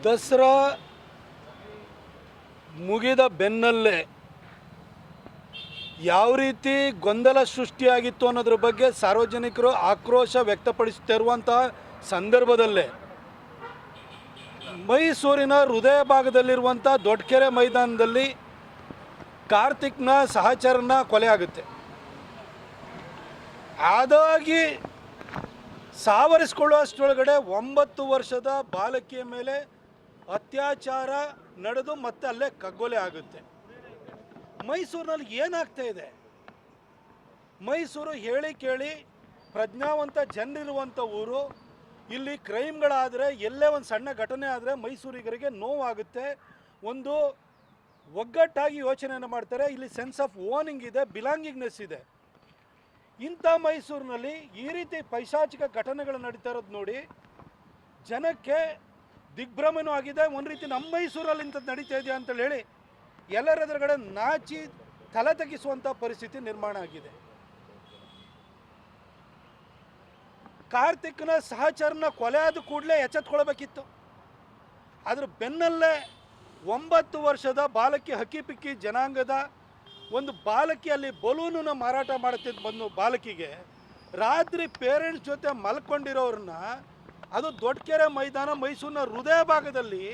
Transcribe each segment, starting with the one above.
ದಸರಾ ಮುಗಿದ ಬೆನ್ನಲ್ಲೇ ಯಾವ ರೀತಿ ಗೊಂದಲ ಸೃಷ್ಟಿಯಾಗಿತ್ತು ಅನ್ನೋದ್ರ ಬಗ್ಗೆ ಸಾರ್ವಜನಿಕರು ಆಕ್ರೋಶ ವ್ಯಕ್ತಪಡಿಸುತ್ತಿರುವಂತಹ ಸಂದರ್ಭದಲ್ಲೇ ಮೈಸೂರಿನ ಹೃದಯ ಭಾಗದಲ್ಲಿರುವಂಥ ದೊಡ್ಡಕೆರೆ ಮೈದಾನದಲ್ಲಿ ಕಾರ್ತಿಕ್ನ ಸಹಚರನ ಕೊಲೆ ಆಗುತ್ತೆ. ಅದಾಗಿ ಸಾವರಿಸಿಕೊಳ್ಳುವಷ್ಟರೊಳಗಡೆ 9 ವರ್ಷದ ಬಾಲಕಿಯ ಮೇಲೆ ಅತ್ಯಾಚಾರ ನಡೆದು ಮತ್ತೆ ಅಲ್ಲೇ ಕಗ್ಗೊಲೆ ಆಗುತ್ತೆ. ಮೈಸೂರಿನಲ್ಲಿ ಏನಾಗ್ತಾ ಇದೆ? ಮೈಸೂರು ಹೇಳಿ ಕೇಳಿ ಪ್ರಜ್ಞಾವಂತ ಜನರಿರುವಂಥ ಊರು. ಇಲ್ಲಿ ಕ್ರೈಮ್ಗಳಾದರೆ ಎಲ್ಲೇ ಒಂದು ಸಣ್ಣ ಘಟನೆ ಆದರೆ ಮೈಸೂರಿಗರಿಗೆ ನೋವಾಗುತ್ತೆ. ಒಂದು ಒಗ್ಗಟ್ಟಾಗಿ ಯೋಚನೆಯನ್ನು ಮಾಡ್ತಾರೆ. ಇಲ್ಲಿ ಸೆನ್ಸ್ ಆಫ್ ಓನಿಂಗ್ ಇದೆ, ಬಿಲಾಂಗಿಂಗ್ನೆಸ್ ಇದೆ. ಇಂಥ ಮೈಸೂರಿನಲ್ಲಿ ಈ ರೀತಿ ಪೈಶಾಚಿಕ ಘಟನೆಗಳು ನಡೀತಾ ಇರೋದು ನೋಡಿ ಜನಕ್ಕೆ ದಿಗ್ಭ್ರಮೆನೂ ಆಗಿದೆ. ಒಂದು ರೀತಿ ನಮ್ಮ ಮೈಸೂರಲ್ಲಿ ಇಂಥದ್ದು ನಡೀತಾ ಇದೆಯಾ ಅಂತೇಳಿ ಹೇಳಿ ಎಲ್ಲರ ಎದುರುಗಡೆ ನಾಚಿ ತಲೆ ತಗ್ಗಿಸುವಂಥ ಪರಿಸ್ಥಿತಿ ನಿರ್ಮಾಣ ಆಗಿದೆ. ಕಾರ್ತಿಕ್ನ ಸಹಚರನ ಕೊಲೆ ಆದ ಕೂಡಲೇ ಎಚ್ಚೆತ್ಕೊಳ್ಬೇಕಿತ್ತು. ಅದ್ರ ಬೆನ್ನಲ್ಲೇ 9 ವರ್ಷದ ಬಾಲಕಿ ಹಕ್ಕಿಪಿಕ್ಕಿ ಜನಾಂಗದ ಒಂದು ಬಾಲಕಿ ಅಲ್ಲಿ ಬಲೂನನ್ನ ಮಾರಾಟ ಮಾಡುತ್ತಿದ್ದು ಬಂದು ಬಾಲಕಿಗೆ ರಾತ್ರಿ ಪೇರೆಂಟ್ಸ್ ಜೊತೆ ಮಲ್ಕೊಂಡಿರೋರನ್ನ ಅದು ದೊಡ್ಡಕೆರೆ ಮೈದಾನ ಮೈಸೂರಿನ ಹೃದಯ ಭಾಗದಲ್ಲಿ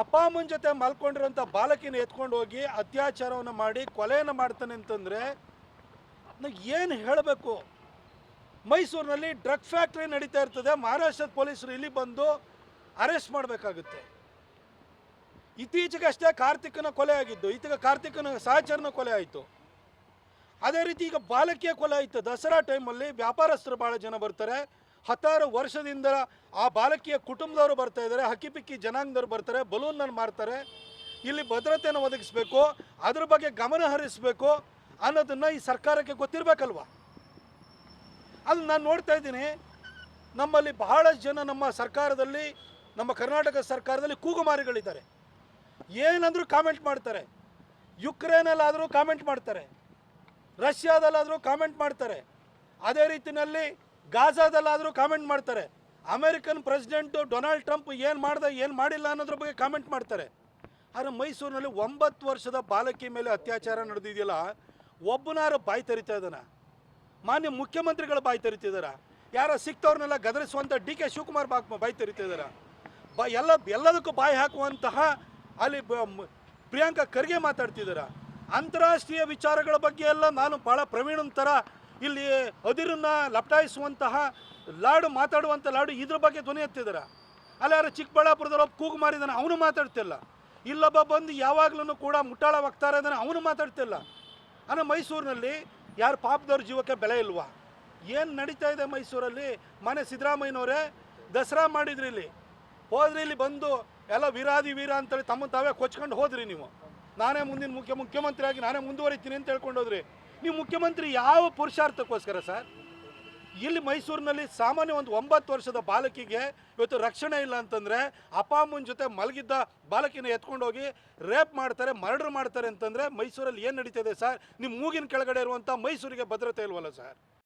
ಅಪ್ಪ ಅಮ್ಮನ ಜೊತೆ ಮಲ್ಕೊಂಡಿರೋಂಥ ಬಾಲಕಿನ ಎತ್ಕೊಂಡು ಹೋಗಿ ಅತ್ಯಾಚಾರವನ್ನು ಮಾಡಿ ಕೊಲೆಯನ್ನು ಮಾಡ್ತಾನೆ ಅಂತಂದರೆ ಏನು ಹೇಳಬೇಕು? ಮೈಸೂರಿನಲ್ಲಿ ಡ್ರಗ್ ಫ್ಯಾಕ್ಟ್ರಿ ನಡೀತಾ ಇರ್ತದೆ. ಮಹಾರಾಷ್ಟ್ರದ ಪೊಲೀಸರು ಇಲ್ಲಿ ಬಂದು ಅರೆಸ್ಟ್ ಮಾಡಬೇಕಾಗುತ್ತೆ. ಇತ್ತೀಚೆಗಷ್ಟೇ ಕಾರ್ತಿಕ್ನ ಕೊಲೆ ಆಗಿದ್ದು, ಈಗ ಕಾರ್ತಿಕ್ನ ಸಹಚರನ ಕೊಲೆ ಆಯಿತು. ಅದೇ ರೀತಿ ಈಗ ಬಾಲಕಿಯ ಕೊಲೆ ಆಯಿತು. ದಸರಾ ಟೈಮಲ್ಲಿ ವ್ಯಾಪಾರಸ್ಥರು ಭಾಳ ಜನ ಬರ್ತಾರೆ. 10 ವರ್ಷದಿಂದ ಆ ಬಾಲಕಿಯ ಕುಟುಂಬದವರು ಬರ್ತಾ ಇದ್ದಾರೆ, ಹಕ್ಕಿಪಿಕ್ಕಿ ಜನಾಂಗದವ್ರು ಬರ್ತಾರೆ, ಬಲೂನನ್ನು ಮಾರ್ತಾರೆ. ಇಲ್ಲಿ ಭದ್ರತೆಯನ್ನು ಒದಗಿಸಬೇಕು, ಅದ್ರ ಬಗ್ಗೆ ಗಮನ ಹರಿಸಬೇಕು ಅನ್ನೋದನ್ನು ಈ ಸರ್ಕಾರಕ್ಕೆ ಗೊತ್ತಿರಬೇಕಲ್ವ? ಅದು ನಾನು ನೋಡ್ತಾ ಇದ್ದೀನಿ. ನಮ್ಮಲ್ಲಿ ಬಹಳಷ್ಟು ಜನ ನಮ್ಮ ಸರ್ಕಾರದಲ್ಲಿ, ನಮ್ಮ ಕರ್ನಾಟಕ ಸರ್ಕಾರದಲ್ಲಿ ಕೂಗುಮಾರಿಗಳಿದ್ದಾರೆ. ಏನಂದ್ರೂ ಕಾಮೆಂಟ್ ಮಾಡ್ತಾರೆ. ಯುಕ್ರೇನಲ್ಲಾದರೂ ಕಾಮೆಂಟ್ ಮಾಡ್ತಾರೆ, ರಷ್ಯಾದಲ್ಲಾದರೂ ಕಾಮೆಂಟ್ ಮಾಡ್ತಾರೆ, ಅದೇ ರೀತಿಯಲ್ಲಿ ಗಾಜಾದಲ್ಲಾದರೂ ಕಾಮೆಂಟ್ ಮಾಡ್ತಾರೆ. ಅಮೆರಿಕನ್ ಪ್ರೆಸಿಡೆಂಟು ಡೊನಾಲ್ಡ್ ಟ್ರಂಪ್ ಏನು ಮಾಡ್ದೆ ಏನು ಮಾಡಿಲ್ಲ ಅನ್ನೋದ್ರ ಬಗ್ಗೆ ಕಾಮೆಂಟ್ ಮಾಡ್ತಾರೆ. ಆದರೆ ಮೈಸೂರಿನಲ್ಲಿ 9 ವರ್ಷದ ಬಾಲಕಿ ಮೇಲೆ ಅತ್ಯಾಚಾರ ನಡೆದಿದೆಯಲ್ಲ, ಒಬ್ಬನಾರು ಬಾಯಿ ತೆರಿತಾ ಇದ್ದಾನೆ? ಮಾನ್ಯ ಮುಖ್ಯಮಂತ್ರಿಗಳು ಬಾಯಿ ತೆರಿತಿದ್ದಾರ? ಯಾರೋ ಸಿಕ್ತವ್ರನ್ನೆಲ್ಲ ಗದರಿಸುವಂಥ ಡಿ ಕೆ ಶಿವಕುಮಾರ್ ಬಾಯಿ ತೆರಿತಿದ್ದಾರ? ಎಲ್ಲದಕ್ಕೂ ಬಾಯಿ ಹಾಕುವಂತಹ ಅಲ್ಲಿ ಪ್ರಿಯಾಂಕಾ ಖರ್ಗೆ ಮಾತಾಡ್ತಿದ್ದಾರ? ಅಂತಾರಾಷ್ಟ್ರೀಯ ವಿಚಾರಗಳ ಬಗ್ಗೆ ಎಲ್ಲ ನಾನು ಭಾಳ ಪ್ರವೀಣನ ಥರ ಇಲ್ಲಿ ಅದಿರನ್ನು ಲಪಟಾಯಿಸುವಂತಹ ಲಾಡು ಮಾತಾಡುವಂಥ ಲಾಡು ಇದ್ರ ಬಗ್ಗೆ ಧ್ವನಿ ಎತ್ತಿದಾರ? ಅಲ್ಲ, ಯಾರು ಚಿಕ್ಕಬಳ್ಳಾಪುರದವ್ರು ಕೂಗು ಮಾರಿದಾನೆ, ಅವನು ಮಾತಾಡ್ತಿಲ್ಲ. ಇಲ್ಲೊಬ್ಬ ಬಂದು ಯಾವಾಗಲೂ ಕೂಡ ಮುಟ್ಟಾಳ ವಕ್ತಾರ ಇದ್ದಾನೆ, ಅವನು ಮಾತಾಡ್ತಿಲ್ಲ. ಅಂದರೆ ಮೈಸೂರಿನಲ್ಲಿ ಯಾರು ಪಾಪದವ್ರ ಜೀವಕ್ಕೆ ಬೆಲೆ ಇಲ್ವಾ? ಏನು ನಡೀತಾ ಇದೆ ಮೈಸೂರಲ್ಲಿ? ಮನೆ ಸಿದ್ದರಾಮಯ್ಯನವರೇ ದಸರಾ ಮಾಡಿದ್ರಿ, ಇಲ್ಲಿ ಹೋದ್ರಿ, ಇಲ್ಲಿ ಬಂದು ಎಲ್ಲ ವೀರಾದಿ ವೀರ ಅಂತೇಳಿ ತಮ್ಮ ತಾವೇ ಕೊಚ್ಕೊಂಡು ಹೋದ್ರಿ. ನೀವು ನಾನೇ ಮುಂದಿನ ಮುಖ್ಯಮಂತ್ರಿ ಆಗಿ ನಾನೇ ಮುಂದುವರಿತೀನಿ ಅಂತ ಹೇಳ್ಕೊಂಡು ಹೋದ್ರಿ. ನೀವು ಮುಖ್ಯಮಂತ್ರಿ ಯಾವ ಪುರುಷಾರ್ಥಕ್ಕೋಸ್ಕರ ಸರ್? ಇಲ್ಲಿ ಮೈಸೂರಿನಲ್ಲಿ ಸಾಮಾನ್ಯ ಒಂದು 9 ವರ್ಷದ ಬಾಲಕಿಗೆ ಇವತ್ತು ರಕ್ಷಣೆ ಇಲ್ಲ ಅಂತಂದರೆ, ಅಪ್ಪ ಅಮ್ಮನ ಜೊತೆ ಮಲಗಿದ್ದ ಬಾಲಕಿನ ಎತ್ಕೊಂಡು ಹೋಗಿ ರೇಪ್ ಮಾಡ್ತಾರೆ, ಮರ್ಡರ್ ಮಾಡ್ತಾರೆ ಅಂತಂದರೆ ಮೈಸೂರಲ್ಲಿ ಏನು ನಡೀತಿದೆ ಸರ್? ನಿಮ್ಮ ಮೂಗಿನ ಕೆಳಗಡೆ ಇರುವಂಥ ಮೈಸೂರಿಗೆ ಭದ್ರತೆ ಇಲ್ವಲ್ಲ ಸರ್?